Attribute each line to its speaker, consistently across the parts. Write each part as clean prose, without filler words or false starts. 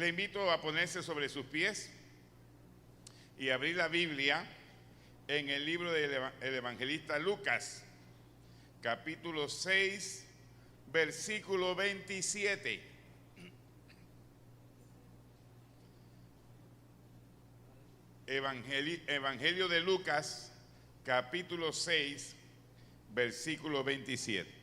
Speaker 1: Le invito a ponerse sobre sus pies y abrir la Biblia en el libro del evangelista Lucas, capítulo 6, versículo 27. Evangelio de Lucas, capítulo 6, versículo 27.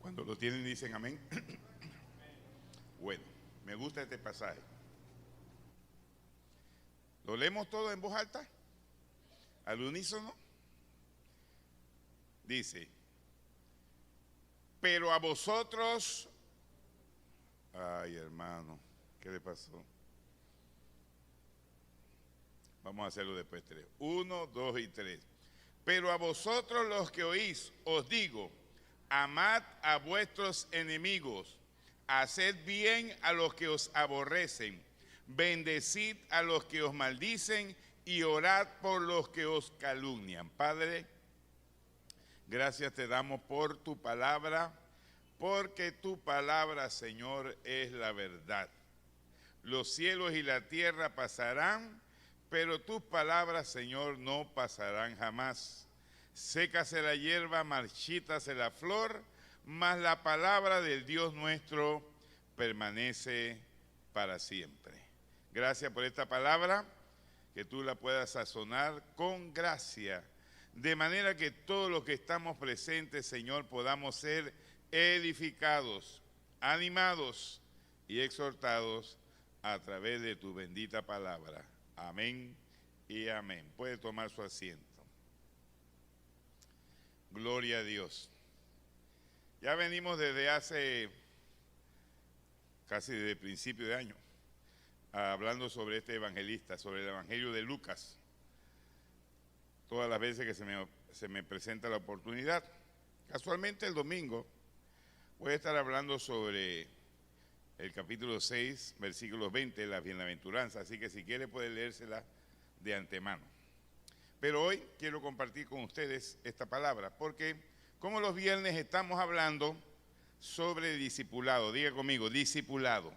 Speaker 1: Cuando lo tienen dicen amén. Bueno, me gusta este pasaje. ¿Lo leemos todo en voz alta? ¿Al unísono? Dice: pero a vosotros... Ay, hermano, ¿qué le pasó? Vamos a hacerlo después, 3. 1, 2 y 3. Pero a vosotros los que oís, os digo: amad a vuestros enemigos, haced bien a los que os aborrecen, bendecid a los que os maldicen y orad por los que os calumnian. Padre, gracias te damos por tu palabra, porque tu palabra, Señor, es la verdad. Los cielos y la tierra pasarán, pero tus palabras, Señor, no pasarán jamás. Sécase la hierba, marchítase la flor, mas la palabra del Dios nuestro permanece para siempre. Gracias por esta palabra, que tú la puedas sazonar con gracia, de manera que todos los que estamos presentes, Señor, podamos ser edificados, animados y exhortados a través de tu bendita palabra. Amén y amén. Puede tomar su asiento. Gloria a Dios. Ya venimos desde hace casi desde el principio de año hablando sobre este evangelista, sobre el evangelio de Lucas. Todas las veces que se me presenta la oportunidad. Casualmente el domingo voy a estar hablando sobre el capítulo 6, versículos 20, las bienaventuranzas. Así que si quiere puede leérsela de antemano. Pero hoy quiero compartir con ustedes esta palabra, porque como los viernes estamos hablando sobre discipulado. Diga conmigo, discipulado.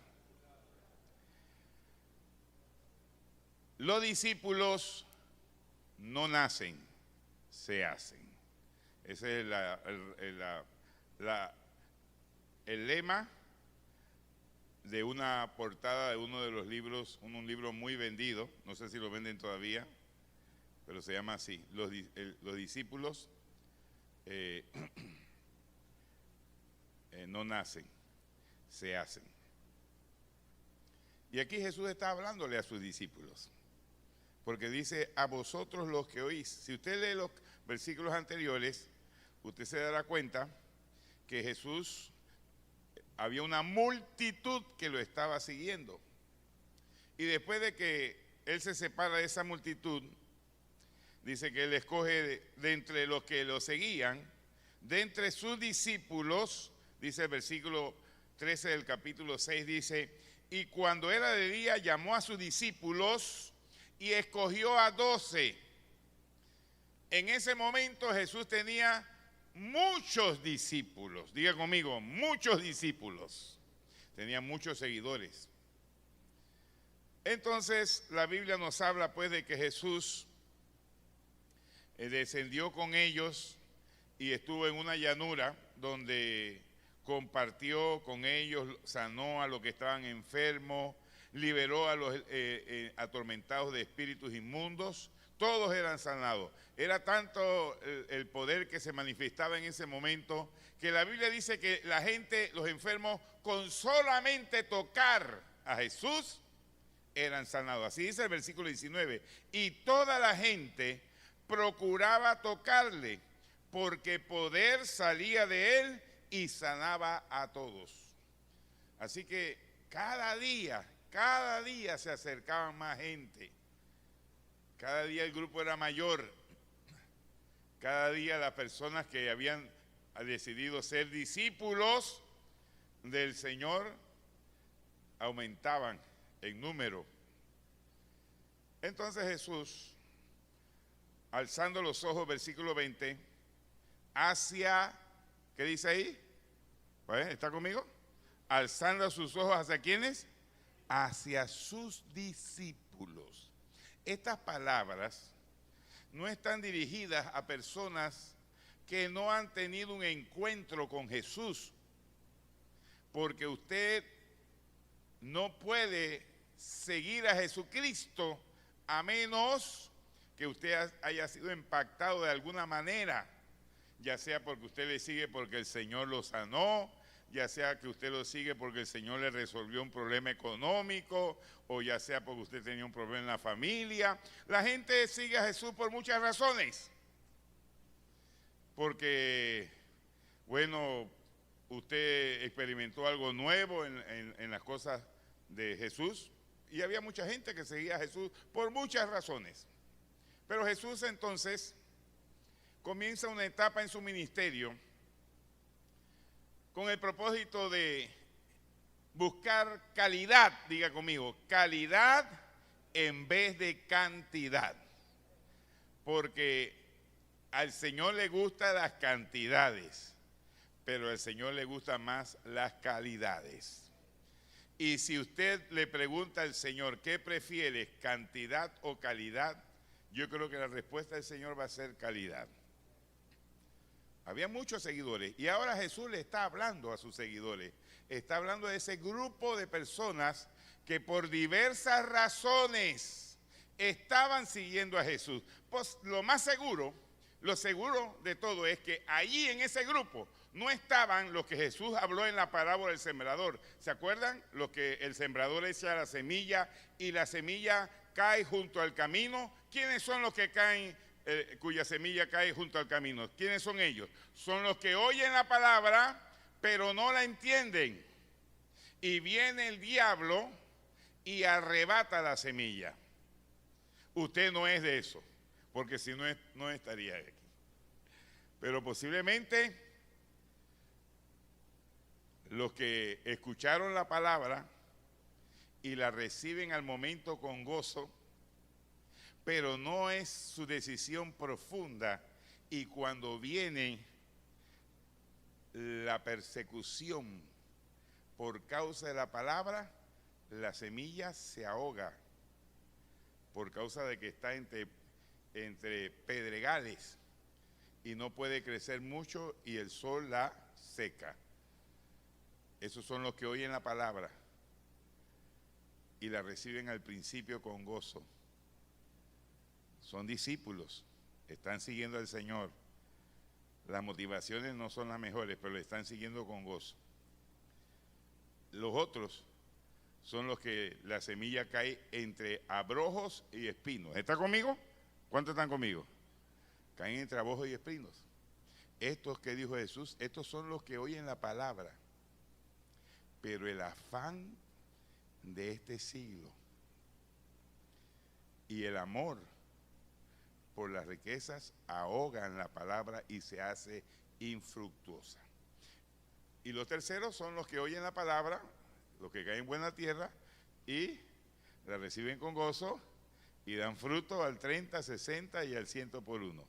Speaker 1: Los discípulos no nacen, se hacen. Ese es el lema de una portada de uno de los libros, un libro muy vendido, no sé si lo venden todavía, pero se llama así: los discípulos no nacen, se hacen. Y aquí Jesús está hablándole a sus discípulos, porque dice: a vosotros los que oís. Si usted lee los versículos anteriores, usted se dará cuenta que Jesús, había una multitud que lo estaba siguiendo. Y después de que él se separa de esa multitud, dice que él escoge de entre los que lo seguían, de entre sus discípulos, dice el versículo 13 del capítulo 6, dice: y cuando era de día llamó a sus discípulos y escogió a 12. En ese momento Jesús tenía muchos discípulos. Diga conmigo, muchos discípulos. Tenía muchos seguidores. Entonces la Biblia nos habla pues de que Jesús descendió con ellos y estuvo en una llanura donde compartió con ellos, sanó a los que estaban enfermos, liberó a los atormentados de espíritus inmundos. Todos eran sanados. Era tanto el poder que se manifestaba en ese momento, que la Biblia dice que la gente, los enfermos, con solamente tocar a Jesús, eran sanados. Así dice el versículo 19. Y toda la gente procuraba tocarle, porque poder salía de él y sanaba a todos. Así que cada día se acercaban más gente. Cada día el grupo era mayor. Cada día las personas que habían decidido ser discípulos del Señor aumentaban en número. Entonces Jesús, alzando los ojos, versículo 20, hacia, ¿qué dice ahí? ¿Está conmigo? Alzando sus ojos, ¿hacia quiénes? Hacia sus discípulos. Estas palabras no están dirigidas a personas que no han tenido un encuentro con Jesús, porque usted no puede seguir a Jesucristo a menos que usted haya sido impactado de alguna manera, ya sea porque usted le sigue porque el Señor lo sanó, ya sea que usted lo sigue porque el Señor le resolvió un problema económico, o ya sea porque usted tenía un problema en la familia. La gente sigue a Jesús por muchas razones. Porque, bueno, usted experimentó algo nuevo en las cosas de Jesús, y había mucha gente que seguía a Jesús por muchas razones. Pero Jesús entonces comienza una etapa en su ministerio con el propósito de buscar calidad, diga conmigo, calidad en vez de cantidad. Porque al Señor le gustan las cantidades, pero al Señor le gustan más las calidades. Y si usted le pregunta al Señor, ¿qué prefieres, cantidad o calidad? Yo creo que la respuesta del Señor va a ser calidad. Había muchos seguidores y ahora Jesús le está hablando a sus seguidores. Está hablando de ese grupo de personas que por diversas razones estaban siguiendo a Jesús. Pues lo más seguro, lo seguro de todo es que allí en ese grupo no estaban los que Jesús habló en la parábola del sembrador. ¿Se acuerdan? Los que el sembrador echa la semilla y la semilla cae junto al camino. ¿Quiénes son los que caen? Cuya semilla cae junto al camino. ¿Quiénes son ellos? Son los que oyen la palabra, pero no la entienden. Y viene el diablo y arrebata la semilla. Usted no es de eso, porque si no, no estaría aquí. Pero posiblemente los que escucharon la palabra y la reciben al momento con gozo, pero no es su decisión profunda, y cuando viene la persecución por causa de la palabra, la semilla se ahoga por causa de que está entre pedregales y no puede crecer mucho y el sol la seca. Esos son los que oyen la palabra y la reciben al principio con gozo. Son discípulos, están siguiendo al Señor. Las motivaciones no son las mejores, pero le están siguiendo con gozo. Los otros son los que la semilla cae entre abrojos y espinos. ¿Está conmigo? ¿Cuántos están conmigo? Caen entre abrojos y espinos. Estos que dijo Jesús, estos son los que oyen la palabra, pero el afán de este siglo y el amor por las riquezas ahogan la palabra y se hace infructuosa. Y los terceros son los que oyen la palabra, los que caen en buena tierra y la reciben con gozo y dan fruto al 30, 60 y al 100 por uno.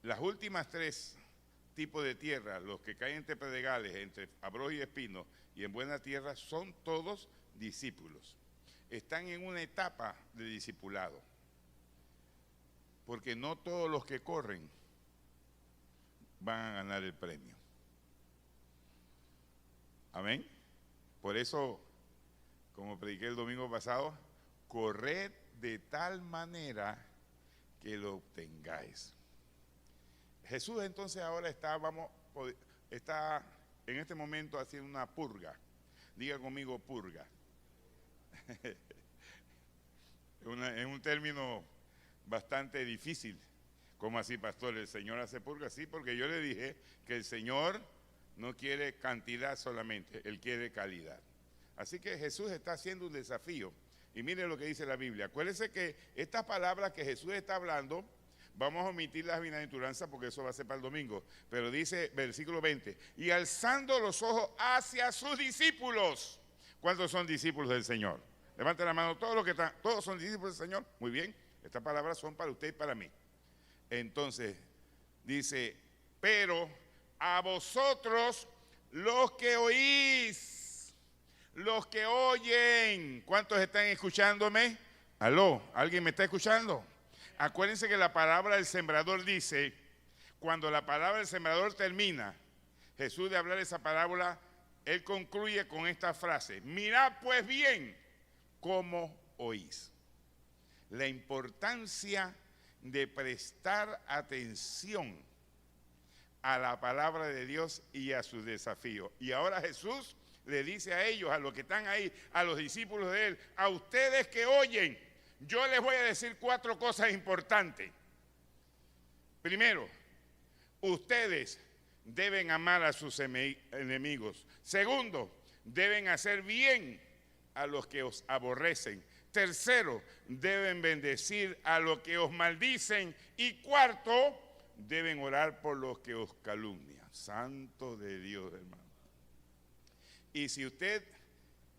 Speaker 1: Las últimas tres tipos de tierra, los que caen entre pedregales, entre abrojos y espinos y en buena tierra, son todos discípulos. Están en una etapa de discipulado. Porque no todos los que corren van a ganar el premio. Amén. Por eso, como prediqué el domingo pasado, corred de tal manera que lo obtengáis. Jesús entonces ahora está en este momento haciendo una purga. Diga conmigo purga. Es un término bastante difícil. ¿Cómo así, pastor? ¿El Señor hace purga? Sí, porque yo le dije que el Señor no quiere cantidad solamente, Él quiere calidad. Así que Jesús está haciendo un desafío. Y mire lo que dice la Biblia. Acuérdense que estas palabras que Jesús está hablando, vamos a omitir las bienaventuranzas porque eso va a ser para el domingo. Pero dice, versículo 20, y alzando los ojos hacia sus discípulos. ¿Cuántos son discípulos del Señor? Levanten la mano todos los que están, todos son discípulos del Señor. Muy bien, estas palabras son para usted y para mí. Entonces, dice, pero a vosotros los que oís, los que oyen. ¿Cuántos están escuchándome? Aló, ¿alguien me está escuchando? Acuérdense que la palabra del sembrador dice, cuando la palabra del sembrador termina, Jesús de hablar esa parábola, él concluye con esta frase: mirad pues bien cómo oís. La importancia de prestar atención a la palabra de Dios y a sus desafíos. Y ahora Jesús le dice a ellos, a los que están ahí, a los discípulos de él, a ustedes que oyen, yo les voy a decir 4 cosas importantes. Primero, ustedes deben amar a sus enemigos. Segundo, deben hacer bien a los que os aborrecen. Tercero, deben bendecir a los que os maldicen. Y cuarto, deben orar por los que os calumnian. Santo de Dios, hermano. Y si usted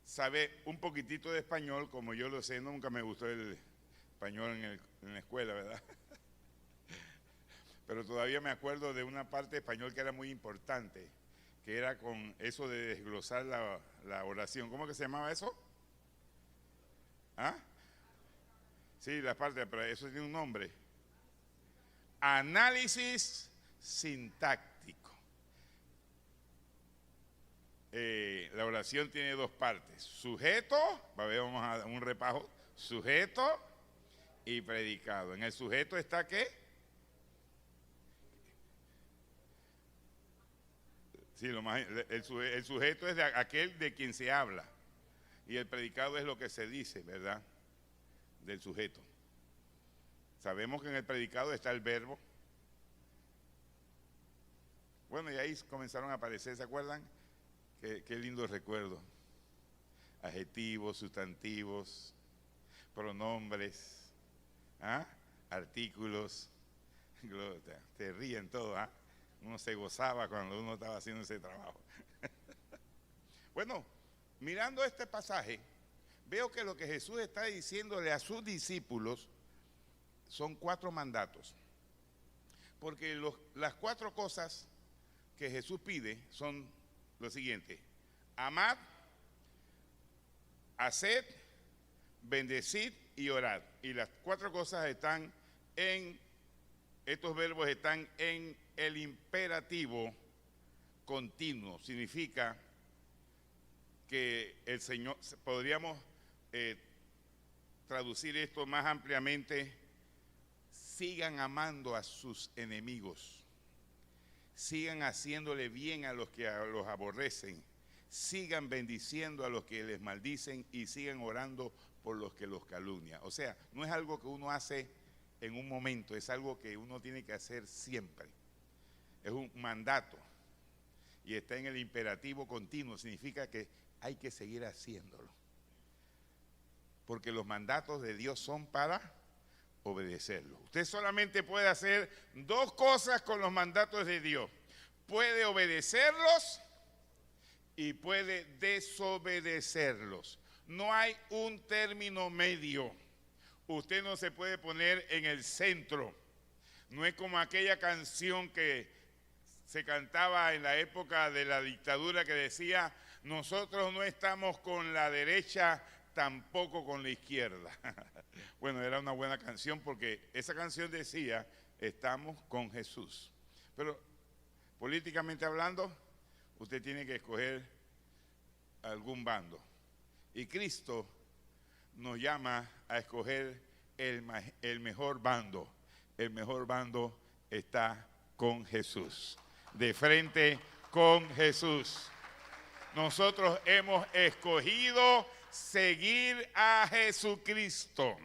Speaker 1: sabe un poquitito de español, como yo lo sé, nunca me gustó el español en la escuela, ¿verdad? Pero todavía me acuerdo de una parte de español que era muy importante, que era con eso de desglosar la oración. ¿Cómo que se llamaba eso? ¿Ah? Sí, la parte, pero eso tiene un nombre. Análisis sintáctico. La oración tiene 2 partes. Sujeto, vamos a dar un repaso. Sujeto y predicado. En el sujeto está ¿qué? Sí, el sujeto es de aquel de quien se habla. Y el predicado es lo que se dice, ¿verdad? Del sujeto. Sabemos que en el predicado está el verbo. Bueno, y ahí comenzaron a aparecer, ¿se acuerdan? Qué lindo recuerdo. Adjetivos, sustantivos, pronombres, ¿ah? Artículos. Te ríen todo, ¿ah? Uno se gozaba cuando uno estaba haciendo ese trabajo. Bueno, mirando este pasaje, veo que lo que Jesús está diciéndole a sus discípulos son 4 mandatos. Porque las 4 cosas que Jesús pide son lo siguiente: amad, haced, bendecid y orad. Y las 4 cosas están estos verbos están en el imperativo continuo. Significa que el Señor, podríamos traducir esto más ampliamente: sigan amando a sus enemigos, sigan haciéndole bien a los que los aborrecen, sigan bendiciendo a los que les maldicen y sigan orando por los que los calumnian. O sea, no es algo que uno hace en un momento, es algo que uno tiene que hacer siempre. Es un mandato y está en el imperativo continuo. Significa que hay que seguir haciéndolo, porque los mandatos de Dios son para obedecerlos. Usted solamente puede hacer 2 cosas con los mandatos de Dios: puede obedecerlos y puede desobedecerlos. No hay un término medio. Usted no se puede poner en el centro. No es como aquella canción que se cantaba en la época de la dictadura que decía: nosotros no estamos con la derecha, tampoco con la izquierda. Bueno, era una buena canción porque esa canción decía: estamos con Jesús. Pero políticamente hablando, usted tiene que escoger algún bando. Y Cristo nos llama a escoger el mejor bando. El mejor bando está con Jesús. De frente con Jesús. Nosotros hemos escogido seguir a Jesucristo.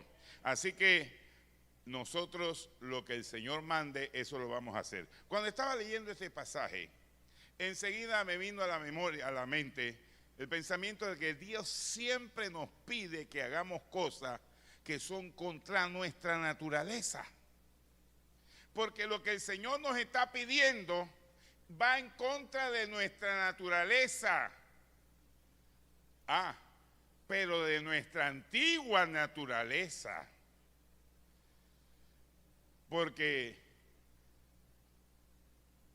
Speaker 1: Así que nosotros lo que el Señor mande, eso lo vamos a hacer. Cuando estaba leyendo este pasaje, enseguida me vino a la memoria, a la mente, el pensamiento de que Dios siempre nos pide que hagamos cosas que son contra nuestra naturaleza. Porque lo que el Señor nos está pidiendo va en contra de nuestra naturaleza. pero de nuestra antigua naturaleza. Porque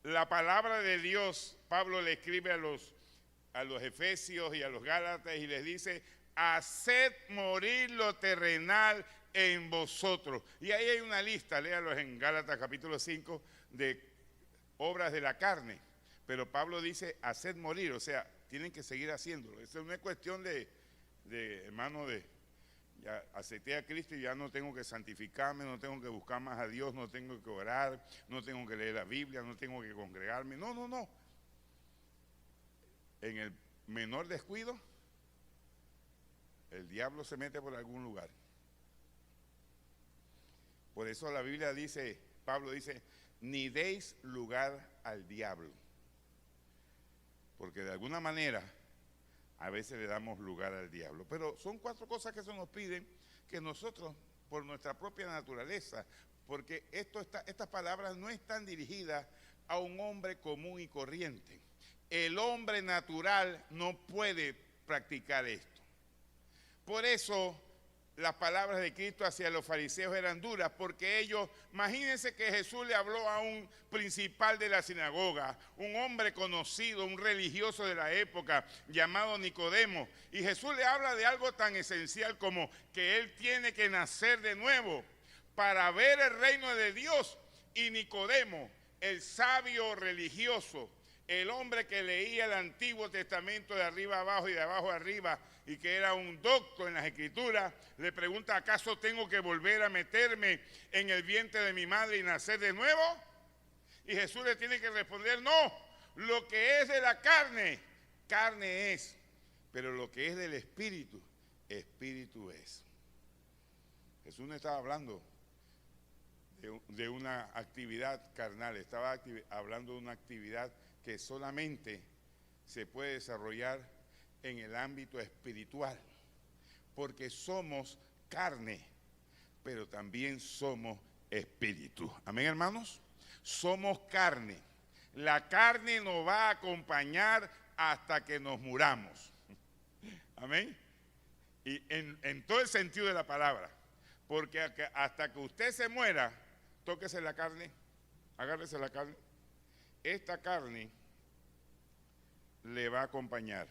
Speaker 1: la palabra de Dios, Pablo le escribe a los Efesios y a los Gálatas y les dice: haced morir lo terrenal en vosotros. Y ahí hay una lista, léalos en Gálatas capítulo 5, de obras de la carne. Pero Pablo dice: haced morir, o sea, tienen que seguir haciéndolo. Eso no es cuestión de hermano, ya acepté a Cristo y ya no tengo que santificarme, no tengo que buscar más a Dios, no tengo que orar, no tengo que leer la Biblia, no tengo que congregarme. No, no, no. En el menor descuido, el diablo se mete por algún lugar. Por eso la Biblia dice, Pablo dice: ni deis lugar al diablo. Porque de alguna manera a veces le damos lugar al diablo. Pero son 4 cosas que se nos piden, que nosotros, por nuestra propia naturaleza, porque estas palabras no están dirigidas a un hombre común y corriente. El hombre natural no puede practicar esto. Por eso las palabras de Cristo hacia los fariseos eran duras, porque ellos, imagínense que Jesús le habló a un principal de la sinagoga, un hombre conocido, un religioso de la época llamado Nicodemo, y Jesús le habla de algo tan esencial como que él tiene que nacer de nuevo para ver el reino de Dios. Y Nicodemo, el sabio religioso, el hombre que leía el Antiguo Testamento de arriba abajo y de abajo arriba, y que era un docto en las Escrituras, le pregunta: ¿acaso tengo que volver a meterme en el vientre de mi madre y nacer de nuevo? Y Jesús le tiene que responder: no, lo que es de la carne, carne es, pero lo que es del Espíritu, Espíritu es. Jesús no estaba hablando de una actividad carnal, estaba hablando de una actividad que solamente se puede desarrollar en el ámbito espiritual, porque somos carne, pero también somos espíritu. Amén, hermanos. Somos carne. La carne nos va a acompañar hasta que nos muramos. Amén. Y en todo el sentido de la palabra, porque hasta que usted se muera, tóquese la carne, agárrese la carne. Esta carne le va a acompañar.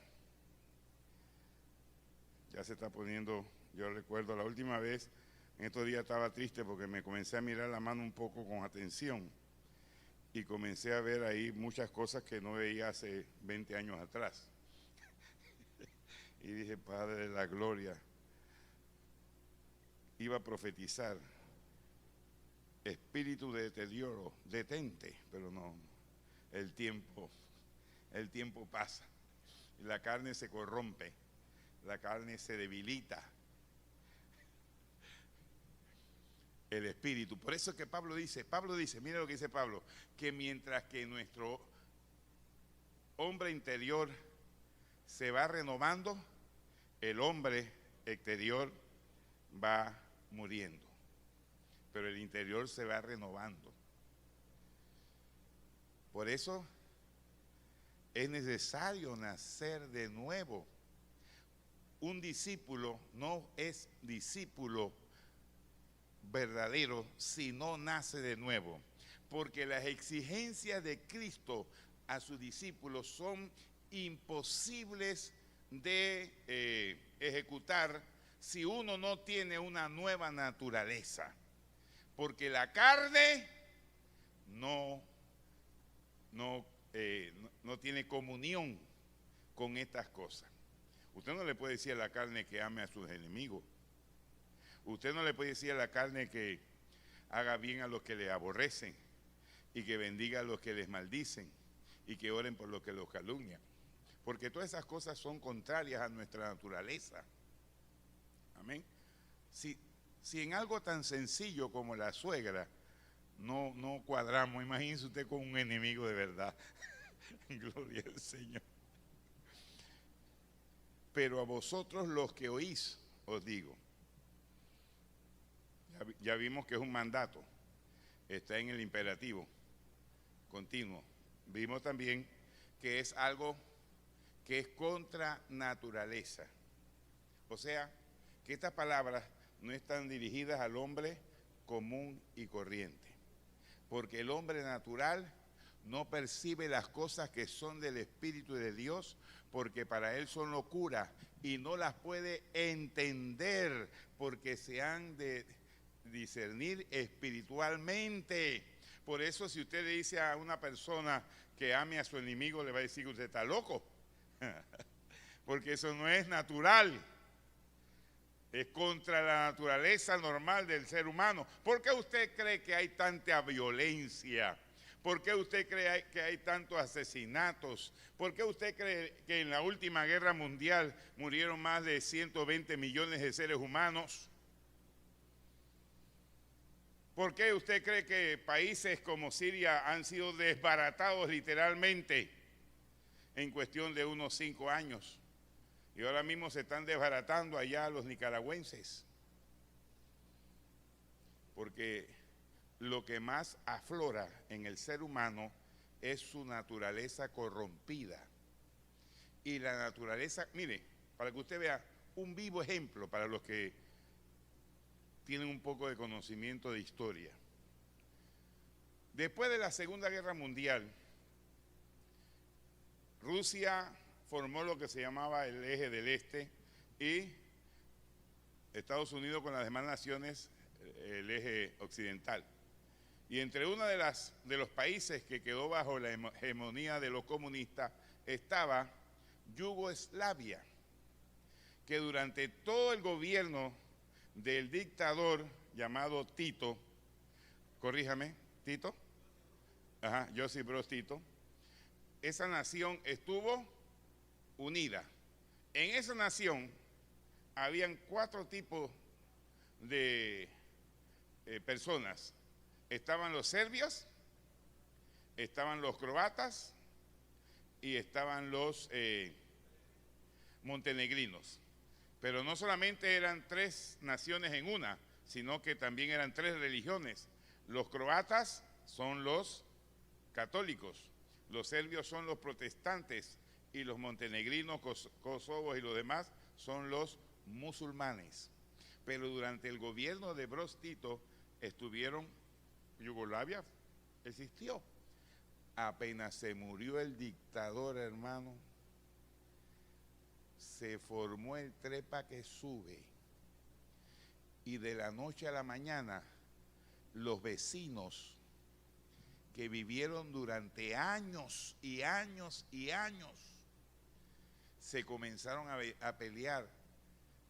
Speaker 1: Ya se está poniendo, yo recuerdo la última vez, en estos días estaba triste porque me comencé a mirar la mano un poco con atención y comencé a ver ahí muchas cosas que no veía hace 20 años atrás. Y dije: Padre de la gloria, iba a profetizar: espíritu de deterioro, detente, pero no, el tiempo pasa, y la carne se corrompe, la carne se debilita, el espíritu. Por eso es que Pablo dice, mira lo que dice Pablo, que mientras que nuestro hombre interior se va renovando, el hombre exterior va muriendo, pero el interior se va renovando. Por eso es necesario nacer de nuevo. Un discípulo no es discípulo verdadero si no nace de nuevo, porque las exigencias de Cristo a sus discípulos son imposibles de ejecutar si uno no tiene una nueva naturaleza, porque la carne no tiene comunión con estas cosas. Usted no le puede decir a la carne que ame a sus enemigos. Usted no le puede decir a la carne que haga bien a los que le aborrecen y que bendiga a los que les maldicen y que oren por los que los calumnian. Porque todas esas cosas son contrarias a nuestra naturaleza. Amén. Si en algo tan sencillo como la suegra no cuadramos, imagínese usted con un enemigo de verdad. Gloria al Señor. Pero a vosotros los que oís, os digo. Ya vimos que es un mandato, está en el imperativo continuo. Vimos también que es algo que es contra naturaleza. O sea, que estas palabras no están dirigidas al hombre común y corriente, porque el hombre natural no percibe las cosas que son del Espíritu de Dios, porque para él son locura y no las puede entender, porque se han de discernir espiritualmente. Por eso, si usted le dice a una persona que ame a su enemigo, le va a decir que usted está loco, porque eso no es natural. Es contra la naturaleza normal del ser humano. ¿Por qué usted cree que hay tanta violencia? ¿Por qué usted cree que hay tantos asesinatos? ¿Por qué usted cree que en la última guerra mundial murieron más de 120 millones de seres humanos? ¿Por qué usted cree que países como Siria han sido desbaratados literalmente en cuestión de unos 5 años? Y ahora mismo se están desbaratando allá los nicaragüenses. Porque lo que más aflora en el ser humano es su naturaleza corrompida. Y la naturaleza, mire, para que usted vea un vivo ejemplo para los que tienen un poco de conocimiento de historia. Después de la Segunda Guerra Mundial, Rusia formó lo que se llamaba el Eje del Este y Estados Unidos con las demás naciones el Eje Occidental. Y entre uno de los países que quedó bajo la hegemonía de los comunistas estaba Yugoslavia, que durante todo el gobierno del dictador llamado Tito, corríjame, Tito, Josip Broz Tito, esa nación estuvo unida. En esa nación habían 4 tipos de personas. Estaban los serbios, estaban los croatas y estaban los montenegrinos. Pero no solamente eran 3 naciones en una, sino que también eran 3 religiones. Los croatas son los católicos, los serbios son los protestantes y los montenegrinos, kosovos y los demás son los musulmanes. Pero durante el gobierno de Broz Tito Yugoslavia existió. Apenas se murió el dictador, hermano, se formó el trepa que sube. Y de la noche a la mañana, los vecinos que vivieron durante años y años y años, se comenzaron a pelear,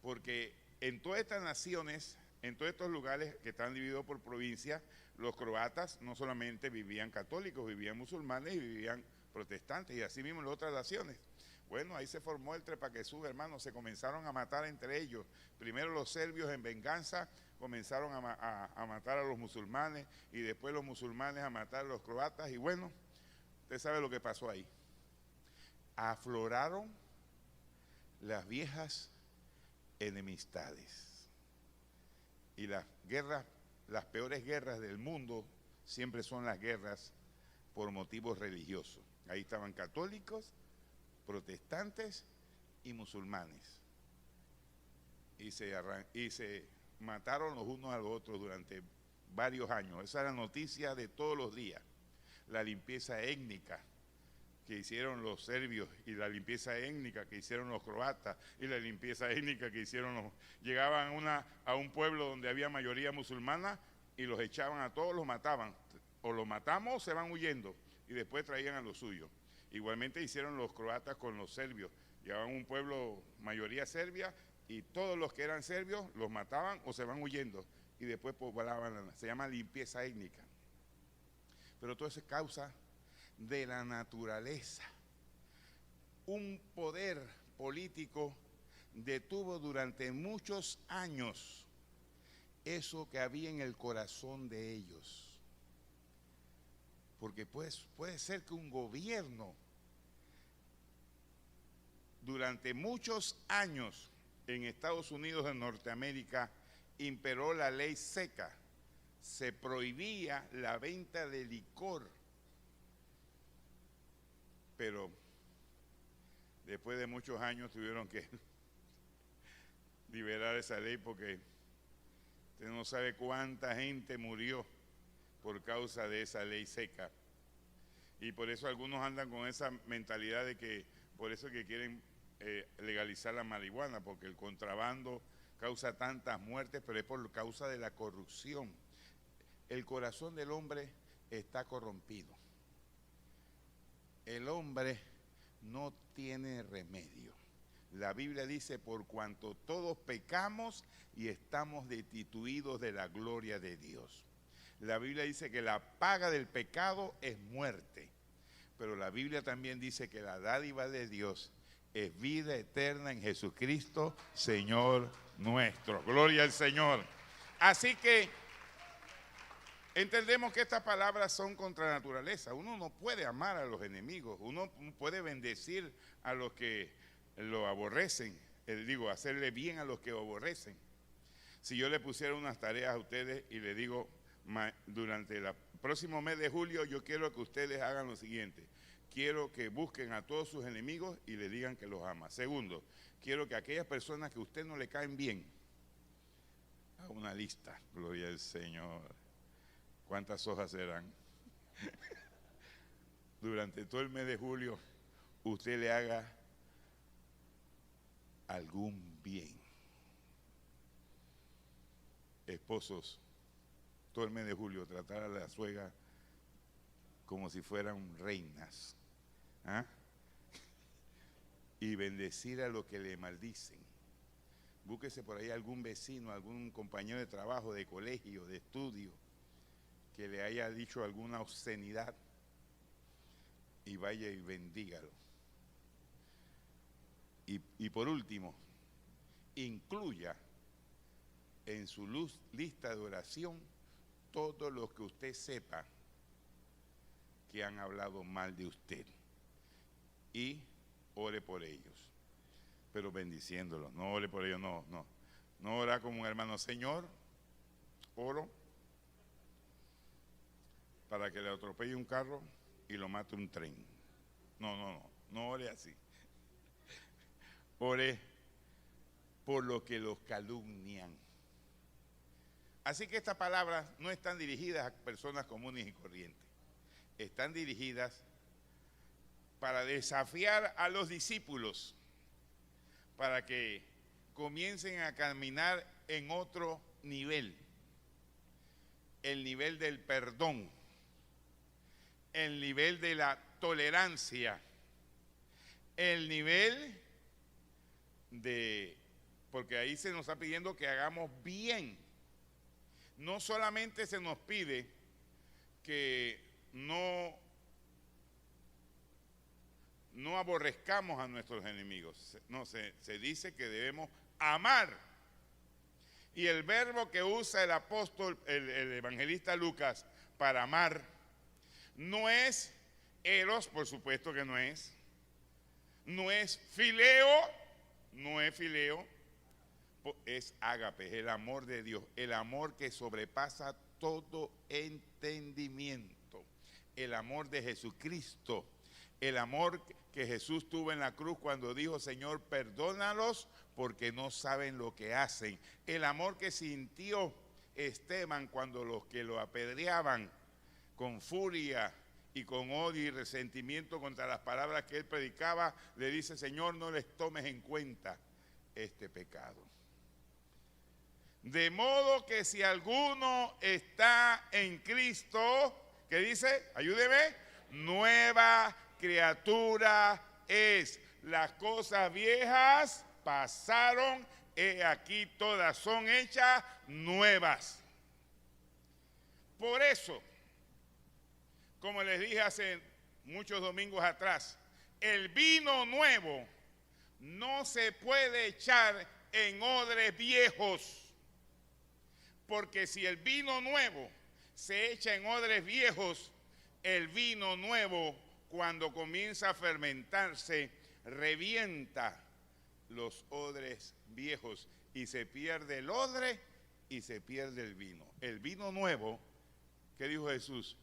Speaker 1: porque en todas estas naciones, en todos estos lugares que están divididos por provincias, los croatas no solamente vivían católicos, vivían musulmanes y vivían protestantes, y así mismo en las otras naciones. Bueno, ahí se formó el trepaquesú, hermano, se comenzaron a matar entre ellos. Primero los serbios en venganza comenzaron a matar a los musulmanes, y después los musulmanes a matar a los croatas, y bueno, usted sabe lo que pasó ahí. Afloraron las viejas enemistades. Y las guerras, las peores guerras del mundo siempre son las guerras por motivos religiosos. Ahí estaban católicos, protestantes y musulmanes. Y se mataron los unos a los otros durante varios años. Esa era la noticia de todos los días. La limpieza étnica que hicieron los serbios, y la limpieza étnica que hicieron los croatas, y la limpieza étnica que hicieron los... Llegaban a un pueblo donde había mayoría musulmana y los echaban a todos, los mataban. O los matamos o se van huyendo, y después traían a los suyos. Igualmente hicieron los croatas con los serbios. Llegaban a un pueblo mayoría serbia y todos los que eran serbios los mataban o se van huyendo, y después poblaban. Se llama limpieza étnica. Pero todo eso es causa de la naturaleza. Un poder político detuvo durante muchos años eso que había en el corazón de ellos. Porque pues, puede ser que un gobierno durante muchos años en Estados Unidos de Norteamérica imperó la ley seca. Se prohibía la venta de licor. Pero después de muchos años tuvieron que liberar esa ley porque usted no sabe cuánta gente murió por causa de esa ley seca. Y por eso algunos andan con esa mentalidad de que, por eso que quieren legalizar la marihuana, porque el contrabando causa tantas muertes, pero es por causa de la corrupción. El corazón del hombre está corrompido. El hombre no tiene remedio. La Biblia dice, por cuanto todos pecamos y estamos destituidos de la gloria de Dios. La Biblia dice que la paga del pecado es muerte, pero la Biblia también dice que la dádiva de Dios es vida eterna en Jesucristo, Señor nuestro. Gloria al Señor. Así que entendemos que estas palabras son contra la naturaleza. Uno no puede amar a los enemigos, uno puede bendecir a los que lo aborrecen, hacerle bien a los que lo aborrecen. Si yo le pusiera unas tareas a ustedes y le digo, durante el próximo mes de julio yo quiero que ustedes hagan lo siguiente: quiero que busquen a todos sus enemigos y le digan que los ama. Segundo, quiero que aquellas personas que a usted no le caen bien, haga una lista. Gloria al Señor. ¿Cuántas hojas serán? Durante todo el mes de julio usted le haga algún bien. Esposos, todo el mes de julio tratar a la suegra como si fueran reinas, ¿ah? Y bendecir a los que le maldicen. Búsquese por ahí algún vecino, algún compañero de trabajo, de colegio, de estudio, que le haya dicho alguna obscenidad, y vaya y bendígalo. Y por último, incluya en su lista de oración todos los que usted sepa que han hablado mal de usted, y ore por ellos, pero bendiciéndolos. No ore por ellos, no ora como un hermano: Señor, oro para que le atropelle un carro y lo mate un tren. No ore así. Ore por lo que los calumnian. Así que estas palabras no están dirigidas a personas comunes y corrientes. Están dirigidas para desafiar a los discípulos, para que comiencen a caminar en otro nivel, el nivel del perdón, el nivel de la tolerancia, el nivel de, porque ahí se nos está pidiendo que hagamos bien. No solamente se nos pide que no aborrezcamos a nuestros enemigos, no, se dice que debemos amar. Y el verbo que usa el apóstol, el evangelista Lucas, para amar, no es eros, por supuesto que no es fileo, es ágape, es el amor de Dios, el amor que sobrepasa todo entendimiento, el amor de Jesucristo, el amor que Jesús tuvo en la cruz cuando dijo: Señor, perdónalos porque no saben lo que hacen. El amor que sintió Esteban cuando los que lo apedreaban con furia y con odio y resentimiento contra las palabras que él predicaba, le dice: Señor, no les tomes en cuenta este pecado. De modo que si alguno está en Cristo, ¿qué dice? Ayúdeme. Nueva criatura es. Las cosas viejas pasaron, he aquí todas son hechas nuevas. Por eso, como les dije hace muchos domingos atrás, el vino nuevo no se puede echar en odres viejos, porque si el vino nuevo se echa en odres viejos, el vino nuevo, cuando comienza a fermentarse, revienta los odres viejos y se pierde el odre y se pierde el vino. El vino nuevo, ¿qué dijo Jesús?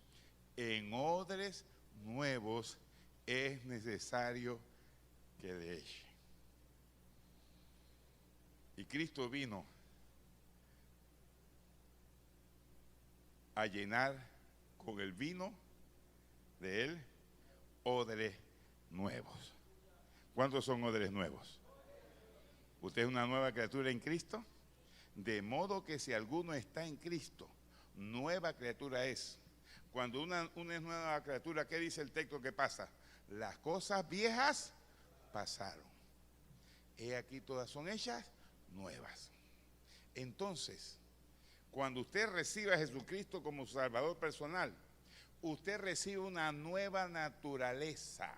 Speaker 1: En odres nuevos es necesario que le eche. Y Cristo vino a llenar con el vino de Él odres nuevos. ¿Cuántos son odres nuevos? Usted es una nueva criatura en Cristo, de modo que si alguno está en Cristo, nueva criatura es. Cuando una es nueva criatura, ¿qué dice el texto que pasa? Las cosas viejas pasaron. He aquí todas son hechas nuevas. Entonces, cuando usted recibe a Jesucristo como su Salvador personal, usted recibe una nueva naturaleza.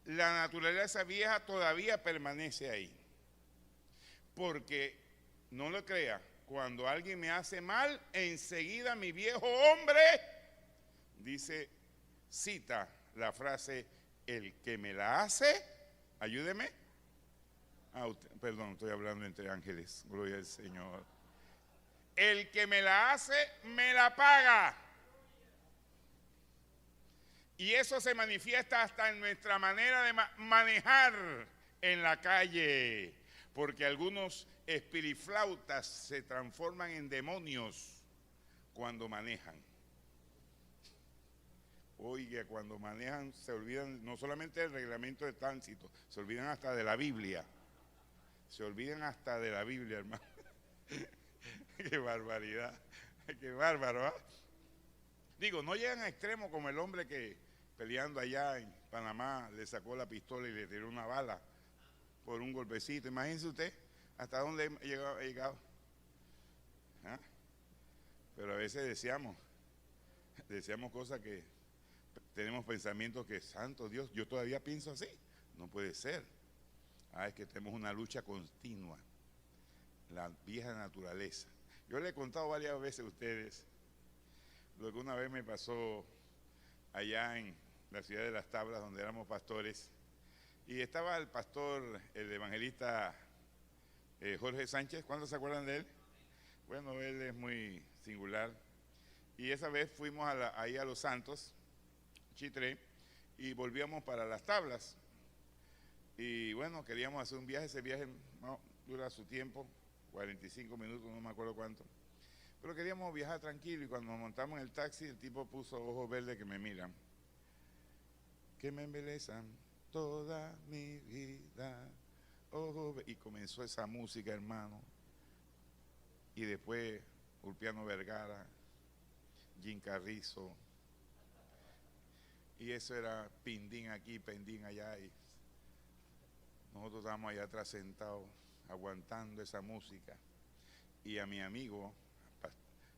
Speaker 1: La naturaleza vieja todavía permanece ahí. Porque, no lo crea, cuando alguien me hace mal, enseguida mi viejo hombre, dice, cita la frase, el que me la hace, ayúdeme. Perdón, estoy hablando entre ángeles, gloria al Señor. El que me la hace, me la paga. Y eso se manifiesta hasta en nuestra manera de manejar en la calle. Porque algunos espiriflautas se transforman en demonios cuando manejan. Oiga, cuando manejan se olvidan no solamente del reglamento de tránsito, se olvidan hasta de la Biblia. Se olvidan hasta de la Biblia, hermano. Qué barbaridad, qué bárbaro, ¿eh? Digo, no llegan a extremo como el hombre que peleando allá en Panamá le sacó la pistola y le tiró una bala por un golpecito. Imagínese usted hasta dónde he llegado. ¿Ah? Pero a veces deseamos cosas que tenemos pensamientos que, santo Dios, yo todavía pienso así. No puede ser. Es que tenemos una lucha continua. La vieja naturaleza. Yo le he contado varias veces a ustedes lo que una vez me pasó allá en la ciudad de Las Tablas, donde éramos pastores, y estaba el pastor, el evangelista Jorge Sánchez. ¿Cuántos se acuerdan de él? Bueno, él es muy singular. Y esa vez fuimos ahí a Los Santos, Chitré, y volvíamos para Las Tablas. Y bueno, queríamos hacer un viaje. Ese viaje no dura su tiempo, 45 minutos, no me acuerdo cuánto. Pero queríamos viajar tranquilo, y cuando nos montamos en el taxi, el tipo puso ojos verdes que me miran. Que me embelezan toda mi vida, ojos verdes. Y comenzó esa música, hermano. Y después Ulpiano Vergara, Jim Carrizo. Y eso era pindín aquí, pendín allá. Y nosotros estábamos allá atrás sentados, aguantando esa música. Y a mi amigo,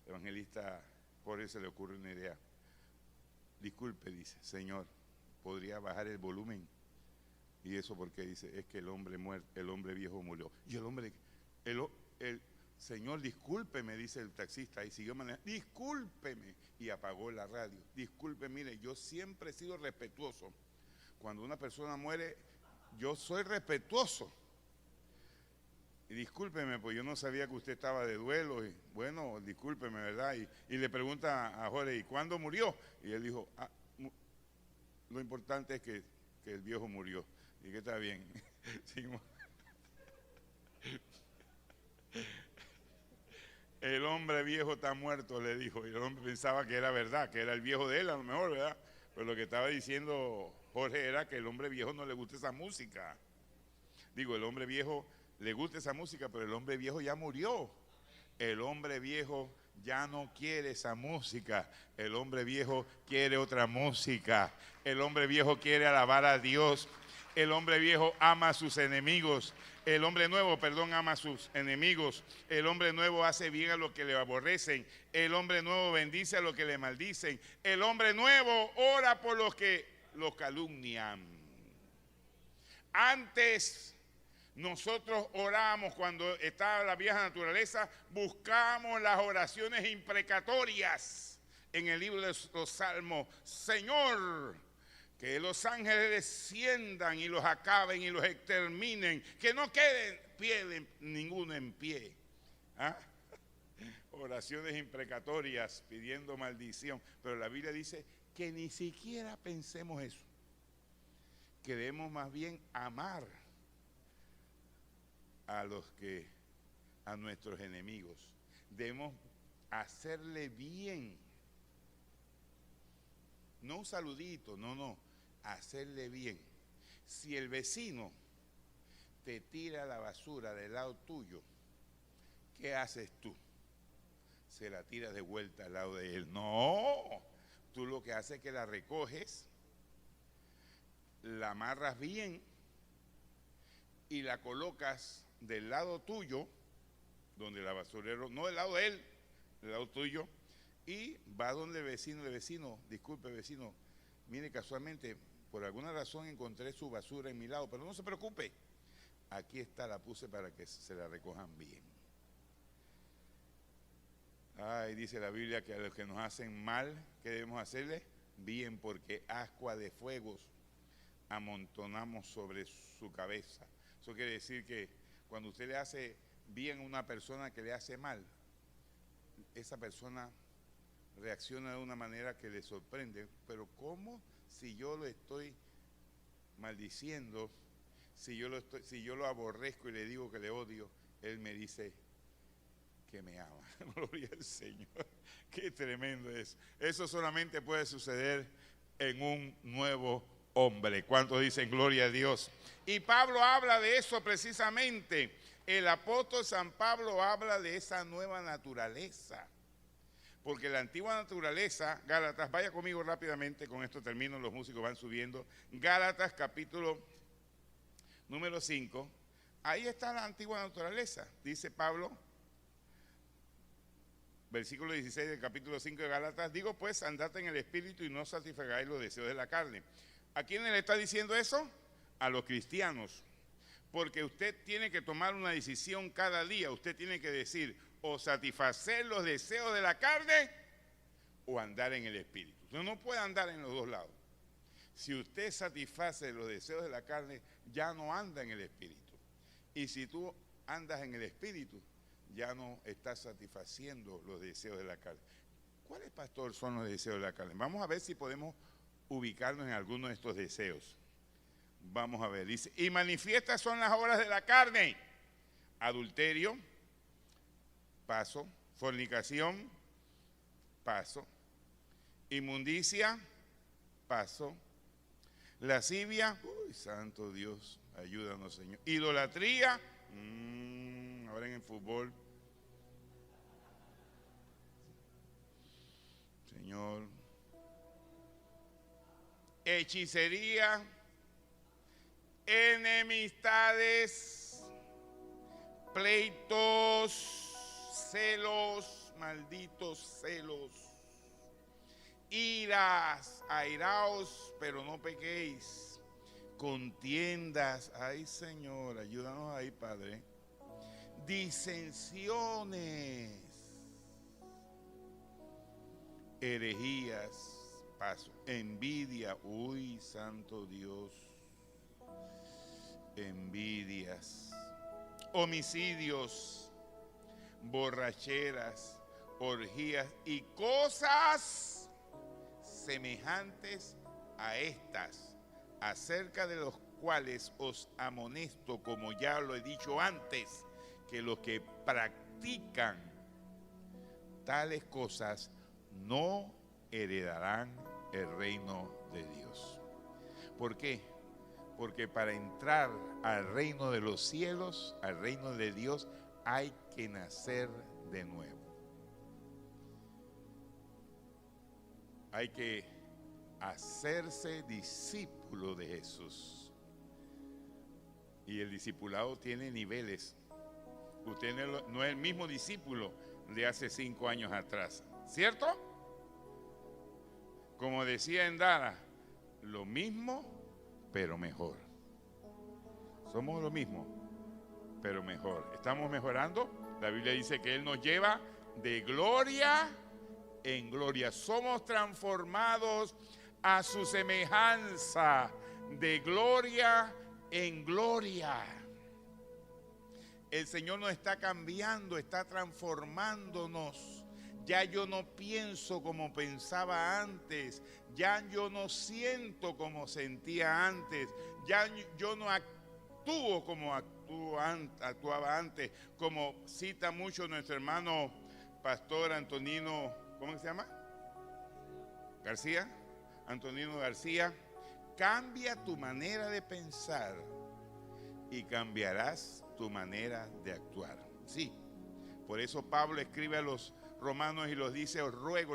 Speaker 1: evangelista Jorge, se le ocurre una idea. Disculpe, dice, Señor, ¿podría bajar el volumen? Y eso porque dice, es que el hombre viejo murió. Y el Señor, discúlpeme, dice el taxista, y siguió manejando, discúlpeme, y apagó la radio. Disculpe, mire, yo siempre he sido respetuoso. Cuando una persona muere, yo soy respetuoso. Y discúlpeme, pues yo no sabía que usted estaba de duelo. Y bueno, discúlpeme, ¿verdad? Y le pregunta a Jorge, ¿y cuándo murió? Y él dijo, lo importante es que el viejo murió. Y que está bien. El hombre viejo está muerto, le dijo. Y el hombre pensaba que era verdad, que era el viejo de él, a lo mejor, ¿verdad? Pero lo que estaba diciendo Jorge era que el hombre viejo no le gusta esa música. Digo, el hombre viejo le gusta esa música, pero el hombre viejo ya murió. El hombre viejo ya no quiere esa música. El hombre viejo quiere otra música. El hombre viejo quiere alabar a Dios. El hombre viejo ama a sus enemigos. El hombre nuevo, perdón, ama a sus enemigos. El hombre nuevo hace bien a los que le aborrecen. El hombre nuevo bendice a los que le maldicen. El hombre nuevo ora por los que los calumnian. Antes nosotros oramos, cuando estaba la vieja naturaleza, buscamos las oraciones imprecatorias en el libro de los Salmos. Señor, que los ángeles desciendan y los acaben y los exterminen, que no quede ninguno en pie. ¿Ah? Oraciones imprecatorias pidiendo maldición. Pero la Biblia dice que ni siquiera pensemos eso, que debemos más bien amar a nuestros enemigos. Debemos hacerle bien. No un saludito, no, hacerle bien. Si el vecino te tira la basura del lado tuyo, ¿qué haces tú? Se la tiras de vuelta al lado de él. No, tú lo que haces es que la recoges, la amarras bien y la colocas del lado tuyo, donde la basurero, no del lado de él, del lado tuyo, y va donde el vecino, disculpe vecino, mire, casualmente, por alguna razón encontré su basura en mi lado, pero no se preocupe, aquí está, la puse para que se la recojan bien. Ay, dice la Biblia que a los que nos hacen mal, ¿qué debemos hacerle? Bien, porque ascua de fuegos amontonamos sobre su cabeza. Eso quiere decir que cuando usted le hace bien a una persona que le hace mal, esa persona reacciona de una manera que le sorprende. Pero ¿cómo si yo lo estoy maldiciendo, si yo lo aborrezco y le digo que le odio, él me dice que me ama? Gloria al Señor. Qué tremendo es. Eso solamente puede suceder en un nuevo hombre. ¿Cuántos dicen gloria a Dios? Y Pablo habla de eso precisamente. El apóstol San Pablo habla de esa nueva naturaleza. Porque la antigua naturaleza, Gálatas, vaya conmigo rápidamente, con esto termino, los músicos van subiendo. Gálatas capítulo número 5, ahí está la antigua naturaleza, dice Pablo, versículo 16 del capítulo 5 de Gálatas, digo pues, andad en el espíritu y no satisfagáis los deseos de la carne. ¿A quién le está diciendo eso? A los cristianos. Porque usted tiene que tomar una decisión cada día, usted tiene que decir, o satisfacer los deseos de la carne o andar en el espíritu. Usted no puede andar en los dos lados. Si usted satisface los deseos de la carne, ya no anda en el espíritu. Y si tú andas en el espíritu, ya no estás satisfaciendo los deseos de la carne. ¿Cuáles, pastor, son los deseos de la carne? Vamos a ver si podemos ubicarnos en alguno de estos deseos. Vamos a ver, dice, y manifiestas son las obras de la carne: adulterio, paso; fornicación, paso; inmundicia, paso; lascivia, uy, santo Dios, ayúdanos, Señor; idolatría, ahora en el fútbol, Señor; hechicería, enemistades, pleitos, celos, malditos celos, iras, airaos, pero no pequéis, contiendas, ay Señor, ayúdanos ahí, Padre, disensiones, herejías, paso; envidia, uy, santo Dios, envidias; homicidios, borracheras, orgías y cosas semejantes a estas, acerca de los cuales os amonesto, como ya lo he dicho antes, que los que practican tales cosas no heredarán el reino de Dios. ¿Por qué? Porque para entrar al reino de los cielos, al reino de Dios, hay que nacer de nuevo. Hay que hacerse discípulo de Jesús. Y el discipulado tiene niveles. Usted no es el mismo discípulo de hace 5 años atrás, ¿cierto? Como decía Endara, lo mismo, pero mejor. Somos lo mismo, pero mejor. ¿Estamos mejorando? La Biblia dice que Él nos lleva de gloria en gloria. Somos transformados a su semejanza, de gloria en gloria. El Señor nos está cambiando, está transformándonos. Ya yo no pienso como pensaba antes, ya yo no siento como sentía antes, ya yo no actúo como actuaba actuaba antes, como cita mucho nuestro hermano pastor Antonino, ¿cómo se llama? García, Antonino García. Cambia tu manera de pensar y cambiarás tu manera de actuar. Sí, por eso Pablo escribe a los romanos y los dice: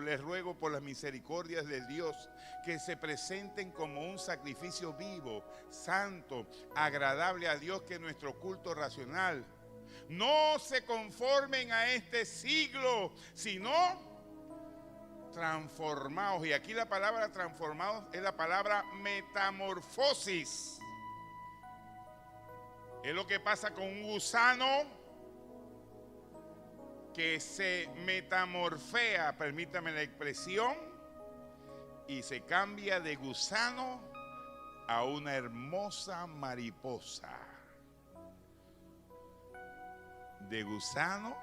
Speaker 1: les ruego por las misericordias de Dios que se presenten como un sacrificio vivo, santo, agradable a Dios, que es nuestro culto racional. No se conformen a este siglo, sino transformados. Y aquí la palabra transformados es la palabra metamorfosis. Es lo que pasa con un gusano que se metamorfea, permítame la expresión, y se cambia de gusano a una hermosa mariposa. De gusano,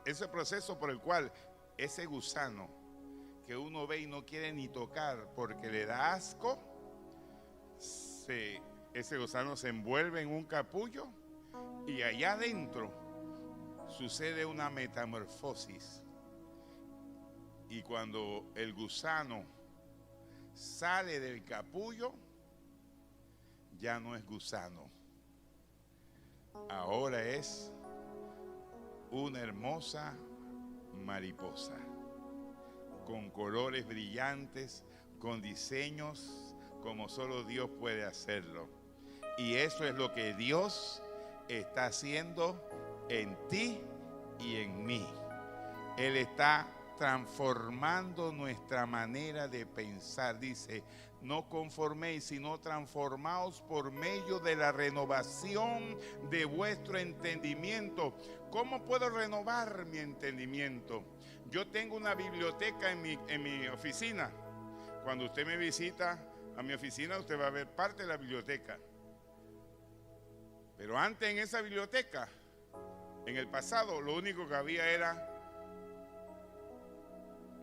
Speaker 1: ese proceso por el cual ese gusano que uno ve y no quiere ni tocar porque le da asco, ese gusano se envuelve en un capullo y allá adentro sucede una metamorfosis. Y cuando el gusano sale del capullo, ya no es gusano. Ahora es una hermosa mariposa, con colores brillantes, con diseños como solo Dios puede hacerlo. Y eso es lo que Dios está haciendo en ti y en mí. Él está transformando nuestra manera de pensar. Dice: no conforméis, sino transformaos por medio de la renovación de vuestro entendimiento. ¿Cómo puedo renovar mi entendimiento? Yo tengo una biblioteca en mi oficina. Cuando usted me visita a mi oficina, usted va a ver parte de la biblioteca. Pero antes, en esa biblioteca, en el pasado, lo único que había era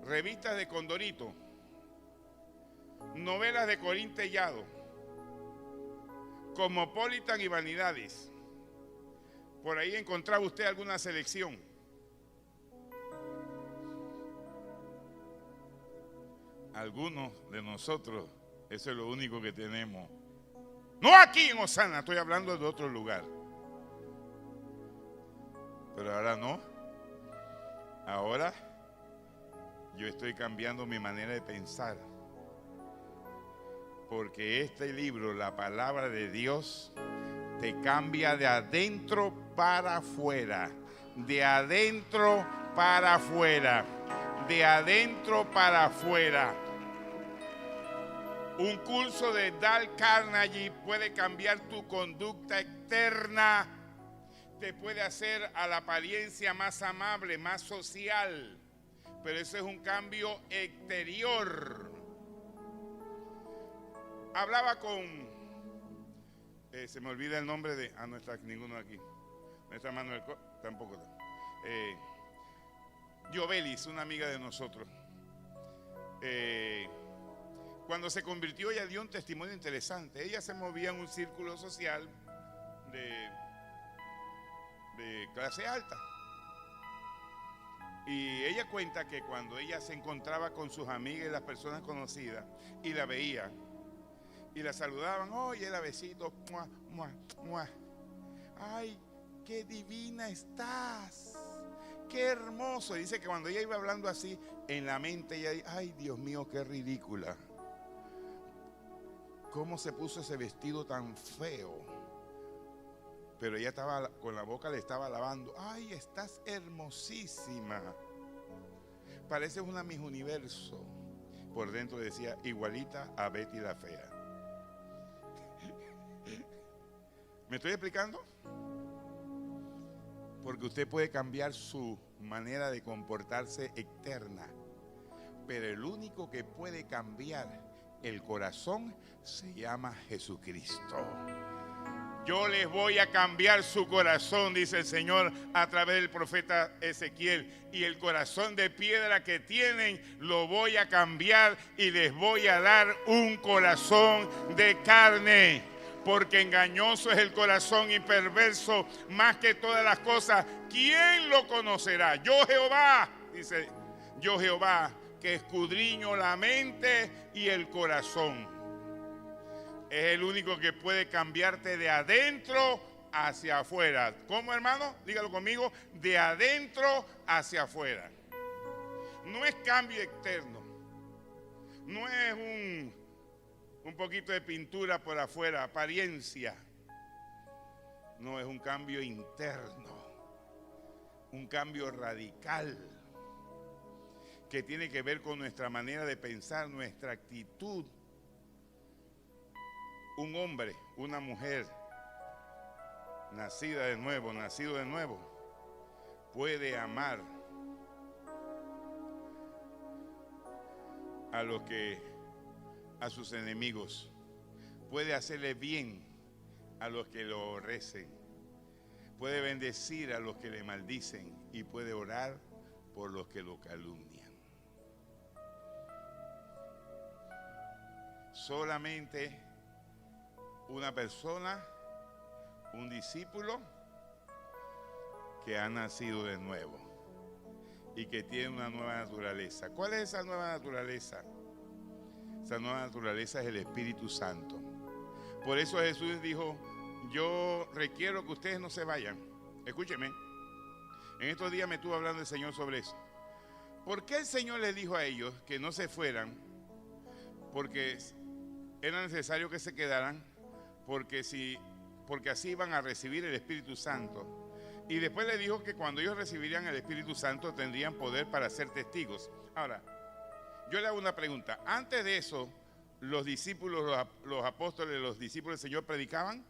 Speaker 1: revistas de Condorito, novelas de Corín Tellado, Cosmopolitan y Vanidades. Por ahí encontraba usted alguna selección. Algunos de nosotros, eso es lo único que tenemos. No aquí en Osana, estoy hablando de otro lugar. Pero ahora no. Ahora yo estoy cambiando mi manera de pensar. Porque este libro, la palabra de Dios, te cambia de adentro para afuera. De adentro para afuera. De adentro para afuera. Un curso de Dale Carnegie puede cambiar tu conducta externa. Te puede hacer a la apariencia más amable, más social. Pero eso es un cambio exterior. Hablaba con, se me olvida el nombre de, no está ninguno aquí. No está Manuel, tampoco. Jovelis, una amiga de nosotros. Cuando se convirtió, ella dio un testimonio interesante. Ella se movía en un círculo social de clase alta. Y ella cuenta que cuando ella se encontraba con sus amigas y las personas conocidas y la veía y la saludaban, oye, la besito, ¡mua, mua, mua! ¡Ay, qué divina estás! ¡Qué hermoso! Y dice que cuando ella iba hablando así, en la mente ella dice, ¡ay, Dios mío, qué ridícula! ¿Cómo se puso ese vestido tan feo? Pero ella estaba con la boca, le estaba alabando. ¡Ay, estás hermosísima! Pareces una Miss Universo. Por dentro decía, igualita a Betty la Fea. ¿Me estoy explicando? Porque usted puede cambiar su manera de comportarse externa, pero el único que puede cambiar el corazón se llama Jesucristo. Yo les voy a cambiar su corazón, dice el Señor a través del profeta Ezequiel. Y el corazón de piedra que tienen lo voy a cambiar y les voy a dar un corazón de carne. porque engañoso es el corazón y perverso más que todas las cosas. ¿Quién lo conocerá? Yo Jehová, dice, yo Jehová, que escudriño la mente y el corazón. Es el único que puede cambiarte de adentro hacia afuera. ¿Cómo, hermano? Dígalo conmigo, de adentro hacia afuera. No es cambio externo, no es un poquito de pintura por afuera, apariencia. No, es un cambio interno, un cambio radical que tiene que ver con nuestra manera de pensar, nuestra actitud. Un hombre, una mujer, nacida de nuevo, nacido de nuevo, puede amar a sus enemigos, puede hacerle bien a los que lo aborrecen, puede bendecir a los que le maldicen y puede orar por los que lo calumnian. Solamente una persona, un discípulo que ha nacido de nuevo y que tiene una nueva naturaleza. ¿Cuál es esa nueva naturaleza? Esa nueva naturaleza es el Espíritu Santo. Por eso Jesús dijo, yo requiero que ustedes no se vayan. Escúcheme, en estos días me estuvo hablando el Señor sobre eso. ¿Por qué el Señor les dijo a ellos que no se fueran? Porque era necesario que se quedaran, porque así iban a recibir el Espíritu Santo. Y después le dijo que cuando ellos recibirían el Espíritu Santo tendrían poder para ser testigos. Ahora, yo le hago una pregunta. Antes de eso, los discípulos, los apóstoles, los discípulos del Señor predicaban.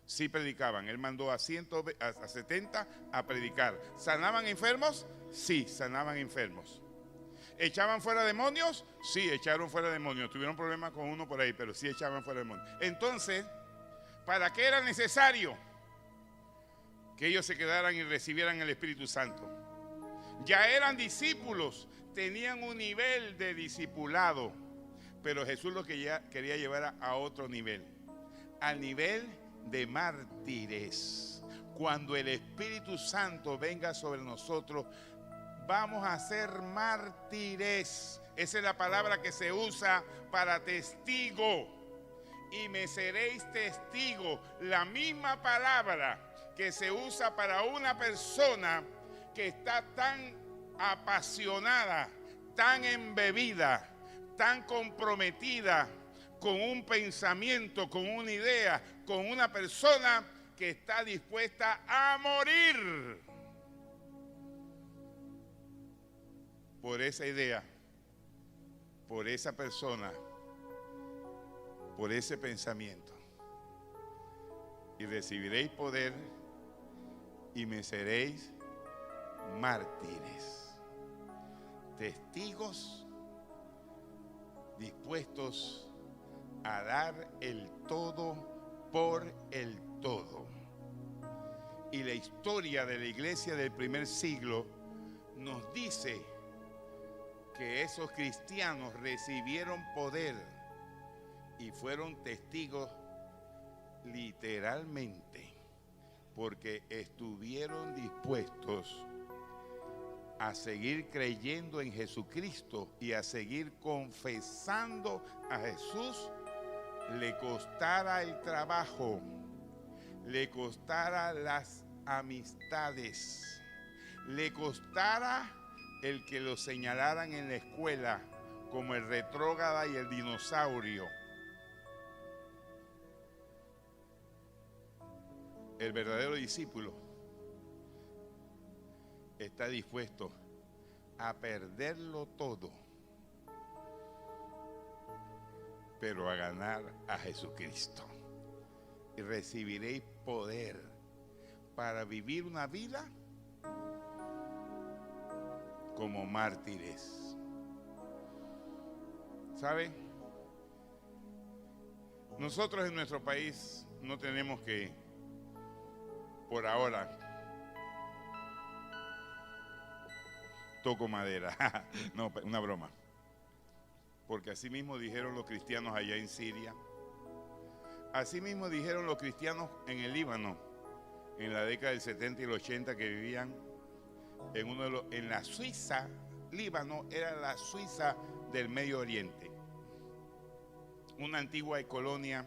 Speaker 1: Sí predicaban. Él mandó a 70 a predicar. ¿Sanaban enfermos? Sí, sanaban enfermos. ¿Echaban fuera demonios? Sí, echaron fuera demonios. Tuvieron problemas con uno por ahí, pero sí echaban fuera demonios. Entonces, ¿para qué era necesario que ellos se quedaran y recibieran el Espíritu Santo? Ya eran discípulos, tenían un nivel de discipulado, pero Jesús lo que ya quería llevar a otro nivel, al nivel de mártires. Cuando el Espíritu Santo venga sobre nosotros, vamos a ser mártires. Esa es la palabra que se usa para testigo. Y me seréis testigo, la misma palabra que se usa para una persona que está tan apasionada, tan embebida, tan comprometida con un pensamiento, con una idea, con una persona que está dispuesta a morir por esa idea, por esa persona, por ese pensamiento. Y recibiréis poder y me seréis mártires, testigos dispuestos a dar el todo por el todo. Y la historia de la iglesia del primer siglo nos dice que esos cristianos recibieron poder y fueron testigos literalmente, porque estuvieron dispuestos a seguir creyendo en Jesucristo y a seguir confesando a Jesús, le costara el trabajo, le costara las amistades, le costara el que lo señalaran en la escuela como el retrógrada y el dinosaurio. El verdadero discípulo está dispuesto a perderlo todo, pero a ganar a Jesucristo. Y recibiréis poder para vivir una vida como mártires. ¿Sabe? Nosotros en nuestro país no tenemos que, por ahora, toco madera, no, una broma, porque así mismo dijeron los cristianos allá en Siria, Así mismo dijeron los cristianos en el Líbano, en la década del 70 y el 80, que vivían en la Suiza. Líbano era la Suiza del Medio Oriente, una antigua colonia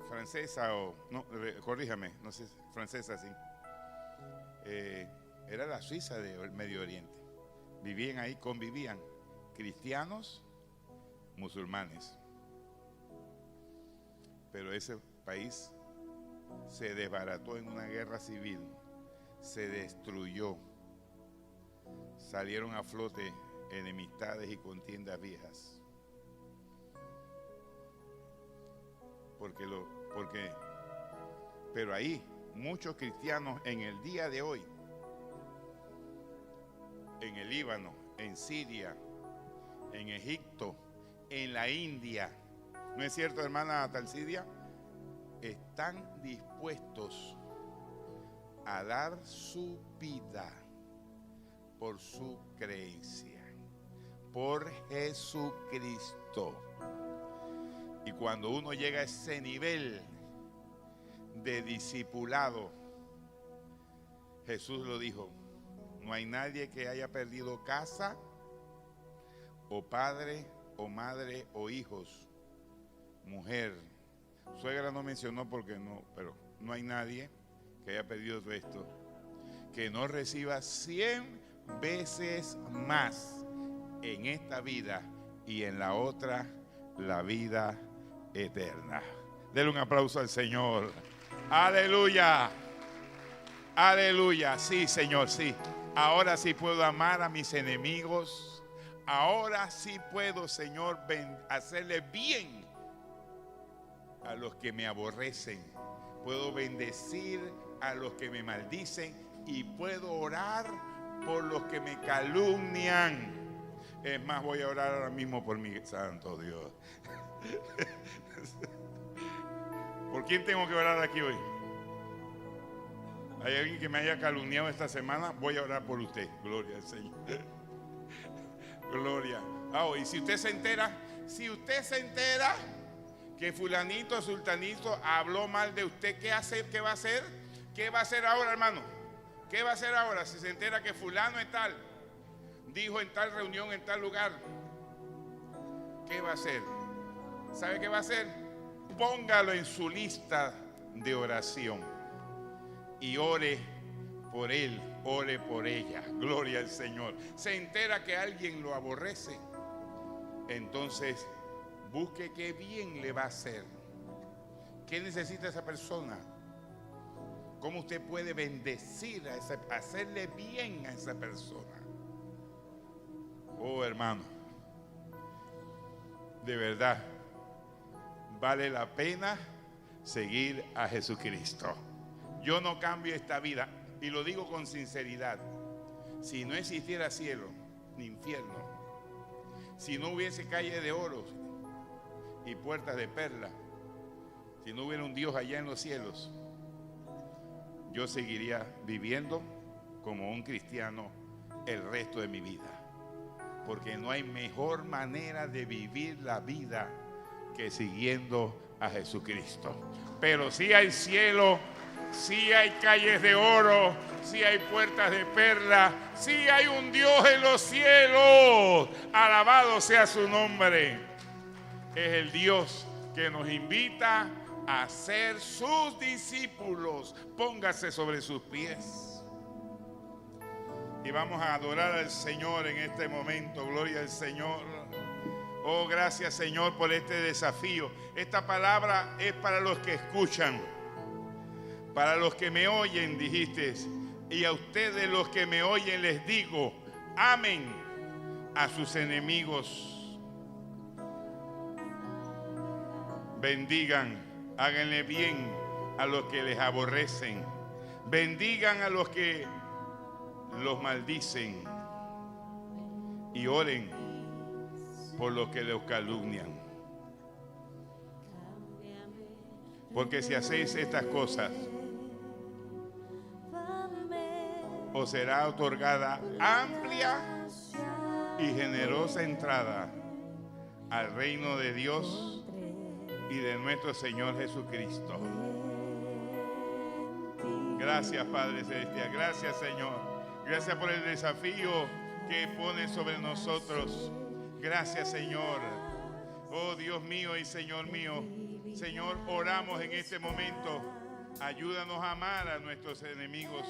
Speaker 1: francesa, o no, corríjame, no sé, francesa, sí. Era la Suiza del Medio Oriente. Vivían ahí, convivían cristianos, musulmanes. Pero ese país se desbarató en una guerra civil, se destruyó, salieron a flote enemistades y contiendas viejas. Pero ahí muchos cristianos en el día de hoy, en el Líbano, en Siria, en Egipto, en la India, ¿no es cierto, hermana Talcidia? Están dispuestos a dar su vida por su creencia, por Jesucristo. Y cuando uno llega a ese nivel de discipulado, Jesús lo dijo, no hay nadie que haya perdido casa, o padre, o madre, o hijos, mujer. Suegra no mencionó porque no, pero no hay nadie que haya perdido todo esto, que no reciba 100 veces más en esta vida y en la otra, la vida eterna. Denle un aplauso al Señor. Aleluya. Aleluya. Sí, Señor, sí. Ahora sí puedo amar a mis enemigos. Ahora sí puedo, Señor, hacerle bien a los que me aborrecen. Puedo bendecir a los que me maldicen y puedo orar por los que me calumnian. Es más, voy a orar ahora mismo por mi santo Dios. ¿Por quién tengo que orar aquí hoy? ¿Hay alguien que me haya calumniado esta semana? Voy a orar por usted. Gloria al Señor. Gloria. Y si usted se entera que fulanito, sultanito habló mal de usted, ¿qué hace? ¿Qué va a hacer? ¿Qué va a hacer ahora, hermano? ¿Qué va a hacer ahora si se entera que fulano es tal? Dijo en tal reunión, en tal lugar. ¿Qué va a hacer? ¿Sabe qué va a hacer? Póngalo en su lista de oración y ore por él, ore por ella. Gloria al Señor. Se entera que alguien lo aborrece, entonces busque qué bien le va a hacer. ¿Qué necesita esa persona? ¿Cómo usted puede bendecir hacerle bien a esa persona? Oh, hermano, de verdad vale la pena seguir a Jesucristo. Yo no cambio esta vida, y lo digo con sinceridad. Si no existiera cielo ni infierno, si no hubiese calle de oro y puertas de perla, si no hubiera un Dios allá en los cielos, yo seguiría viviendo como un cristiano el resto de mi vida. Porque no hay mejor manera de vivir la vida que siguiendo a Jesucristo. Pero sí hay cielo, sí hay calles de oro, sí hay puertas de perla, sí hay un Dios en los cielos. Alabado sea su nombre. Es el Dios que nos invita a ser sus discípulos. Póngase sobre sus pies. Y vamos a adorar al Señor en este momento. Gloria al Señor. Oh, gracias, Señor, por este desafío. Esta palabra es para los que escuchan, para los que me oyen, dijiste. Y a ustedes, los que me oyen, les digo: amen a sus enemigos, bendigan, háganle bien a los que les aborrecen, bendigan a los que los maldicen y oren por los que los calumnian. Porque si hacéis estas cosas, os será otorgada amplia y generosa entrada al reino de Dios y de nuestro Señor Jesucristo. Gracias, Padre Celestial. Gracias, Señor. Gracias por el desafío que pones sobre nosotros. Gracias, Señor. Oh, Dios mío y Señor mío. Señor, oramos en este momento. Ayúdanos a amar a nuestros enemigos.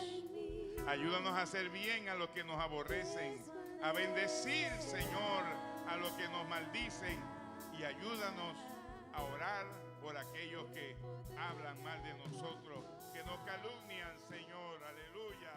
Speaker 1: Ayúdanos a hacer bien a los que nos aborrecen. A bendecir, Señor, a los que nos maldicen. Y ayúdanos a orar por aquellos que hablan mal de nosotros, que nos calumnian, Señor. Aleluya.